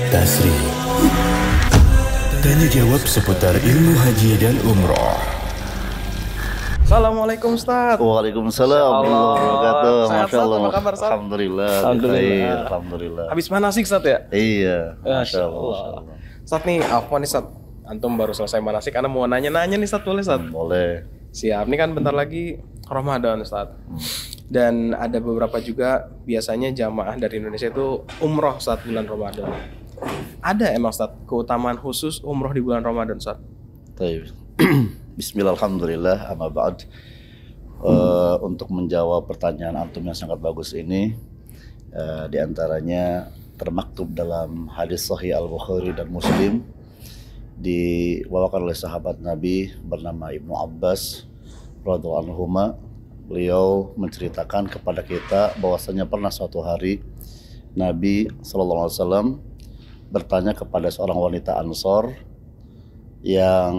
Tasri. Tanya jawab seputar ilmu haji dan umroh. Assalamualaikum Ustaz. Waalaikumsalam warahmatullahi wabarakatuh. Sehat, Masya Allah. apa kabar, Ustaz? Alhamdulillah. Alhamdulillah. Alhamdulillah. Habis manasik Ustaz ya? Iya. Masya Allah. Ustaz nih, apa nih Ustaz? Antum baru selesai manasik, Anda mau nanya-nanya nih Ustaz, boleh Ustaz? Boleh. Siap, ini kan bentar lagi Ramadan Ustaz. Dan ada beberapa juga biasanya jamaah dari Indonesia itu umroh saat bulan Ramadan. Ada emang Ustaz keutamaan khusus umroh di bulan Ramadan Ustaz? Baik. Bismillahirrahmanirrahim. Amma ba'd. Untuk menjawab pertanyaan antum yang sangat bagus ini, di antaranya termaktub dalam hadis Sahih Al-Bukhari dan Muslim, dibawakan oleh sahabat Nabi bernama Ibnu Abbas radhiyallahu anhuma. Beliau menceritakan kepada kita bahwasanya pernah suatu hari Nabi SAW bertanya kepada seorang wanita Ansor yang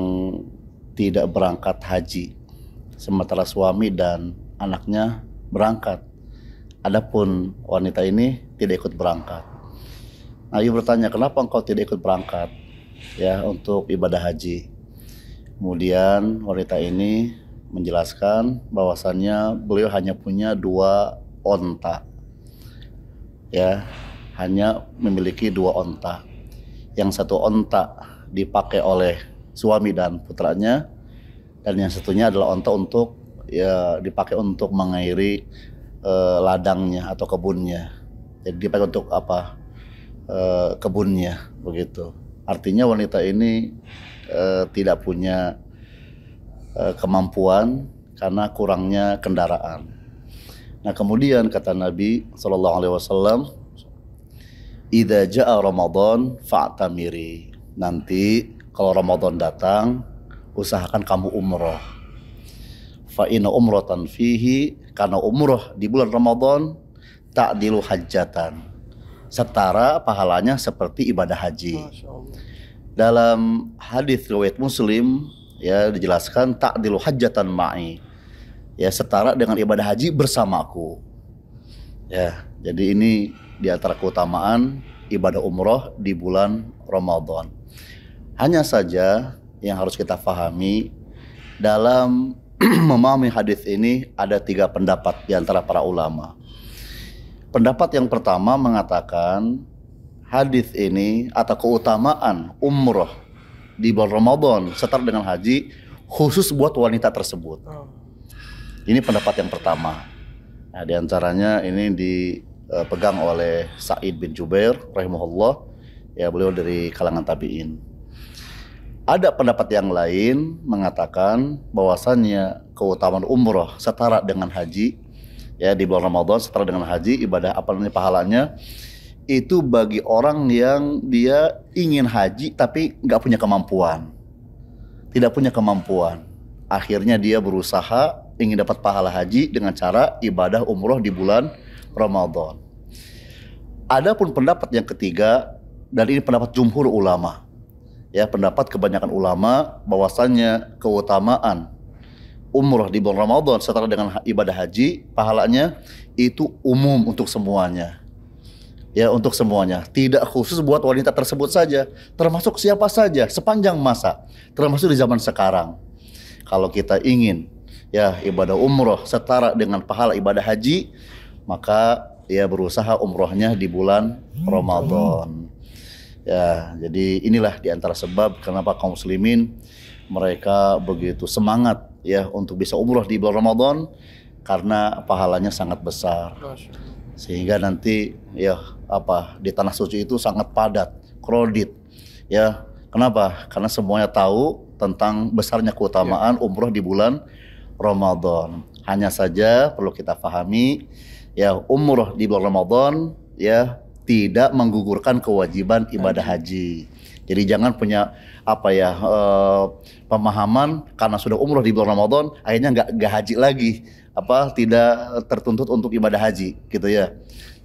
tidak berangkat haji, sementara suami dan anaknya berangkat. Adapun wanita ini tidak ikut berangkat. Nabi bertanya, kenapa engkau tidak ikut berangkat ya untuk ibadah haji? Kemudian wanita ini menjelaskan bahwasannya beliau hanya punya 2 onta, ya, hanya memiliki 2 onta. Yang satu onta dipakai oleh suami dan putranya, dan yang satunya adalah onta untuk ya dipakai untuk mengairi ladangnya atau kebunnya. Jadi dipakai untuk apa? Kebunnya, begitu. Artinya wanita ini tidak punya kemampuan karena kurangnya kendaraan. Nah, kemudian kata Nabi SAW, "Idza jaa Ramadan fa'tamiri." Nanti kalau Ramadan datang, usahakan kamu umroh. Fa inna umratan fihi, karena umroh di bulan Ramadan ta'dilu hajjatan, setara pahalanya seperti ibadah haji. Dalam hadis riwayat Muslim ya dijelaskan ta'dilu hajjatan ma'i, ya setara dengan ibadah haji bersamaku. Ya, jadi ini di antara keutamaan ibadah umroh di bulan Ramadan. Hanya saja yang harus kita pahami dalam memahami hadis ini ada 3 pendapat di antara para ulama. Pendapat yang pertama mengatakan hadis ini atau keutamaan umroh di bulan Ramadan setara dengan haji khusus buat wanita tersebut. Ini pendapat yang pertama. Nah, di antaranya ini dipegang oleh Sa'id bin Jubair rahimahullah, ya, beliau dari kalangan tabi'in. Ada pendapat yang lain mengatakan bahwasannya keutamaan umroh setara dengan haji, ya, di bulan Ramadan setara dengan haji, ibadah apa namanya pahalanya itu bagi orang yang dia ingin haji tapi nggak punya kemampuan, tidak punya kemampuan. Akhirnya dia berusaha ingin dapat pahala haji dengan cara ibadah umroh di bulan Ramadan. Adapun pendapat yang ketiga, dan ini pendapat jumhur ulama, ya, pendapat kebanyakan ulama bahwasannya keutamaan umroh di bulan Ramadan setara dengan ibadah haji, pahalanya itu umum untuk semuanya. Ya, untuk semuanya, tidak khusus buat wanita tersebut saja, termasuk siapa saja sepanjang masa, termasuk di zaman sekarang. Kalau kita ingin ya ibadah umroh setara dengan pahala ibadah haji, maka ya berusaha umrohnya di bulan Ramadan. Ya, jadi inilah di antara sebab kenapa kaum muslimin mereka begitu semangat ya untuk bisa umroh di bulan Ramadan, karena pahalanya sangat besar. Sehingga nanti ya di tanah suci itu sangat padat, kredit. Ya, kenapa? Karena semuanya tahu tentang besarnya keutamaan umroh di bulan Ramadan. Hanya saja perlu kita pahami ya, umroh di bulan Ramadan ya tidak menggugurkan kewajiban ibadah haji. Jadi jangan punya pemahaman karena sudah umroh di bulan Ramadan akhirnya nggak haji lagi, tidak tertuntut untuk ibadah haji gitu ya.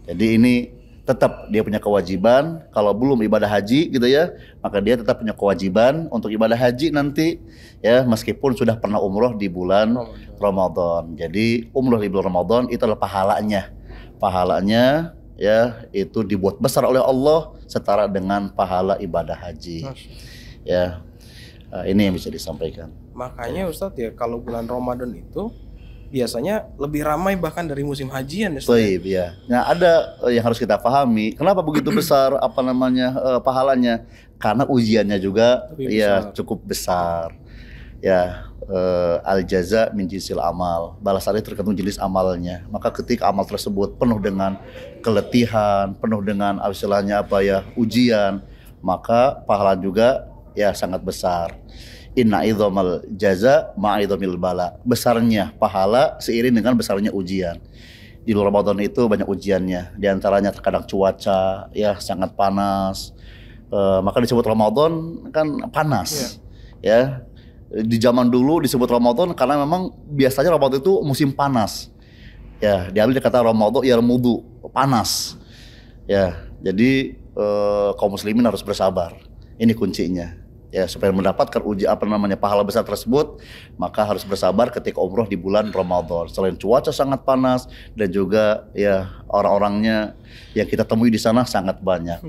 Jadi ini tetap dia punya kewajiban. Kalau belum ibadah haji gitu ya, maka dia tetap punya kewajiban untuk ibadah haji nanti ya, meskipun sudah pernah umroh di bulan Ramadan. Jadi umroh di bulan Ramadan itu adalah pahalanya ya itu dibuat besar oleh Allah setara dengan pahala ibadah haji. Ya, ini yang bisa disampaikan. Makanya Ustadz ya kalau bulan Ramadan itu biasanya lebih ramai bahkan dari musim hajian ya Ustadz. Baik, ya. Nah, ada yang harus kita pahami. Kenapa begitu besar pahalanya? Karena ujiannya juga cukup besar. Ya, al jaza min jinsil amal. Balasannya tergantung jenis amalnya. Maka ketika amal tersebut penuh dengan keletihan, penuh dengan ujian, maka pahala juga ya sangat besar. Inna idzamal jaza ma'idzamil bala. Besarnya pahala seiring dengan besarnya ujian. Di bulan Ramadan itu banyak ujiannya. Di antaranya terkadang cuaca ya sangat panas. Maka disebut Ramadan kan panas. Ya. Di zaman dulu disebut Ramadan karena memang biasanya Ramadan itu musim panas. Ya, diambil dari kata Ramadan yarmudu, panas. Ya, jadi kaum muslimin harus bersabar. Ini kuncinya. Ya, supaya mendapatkan pahala besar tersebut, maka harus bersabar ketika umroh di bulan Ramadan. Selain cuaca sangat panas dan juga ya orang-orangnya yang kita temui di sana sangat banyak.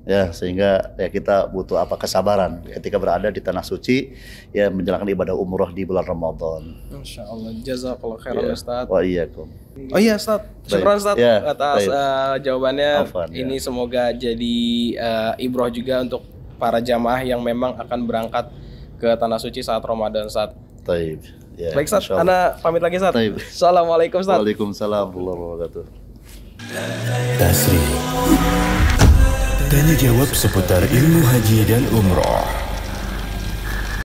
Ya, sehingga ya kita butuh kesabaran ketika berada di tanah suci ya menjalankan ibadah umroh di bulan Ramadan. Masya Allah, jazakallah khairan Ustaz. Wa iyyakum. Oh iya Ustaz, syukur Ustaz atas jawabannya. Afan, ini semoga jadi ibroh juga untuk para jamaah yang memang akan berangkat ke tanah suci saat Ramadan Ustaz. Taib. Ya, baik Ustaz, ana pamit lagi Ustaz. Assalamualaikum Ustaz. Waalaikumsalam warahmatullahi wabarakatuh. Tasri. Tanya jawab seputar ilmu haji dan umroh.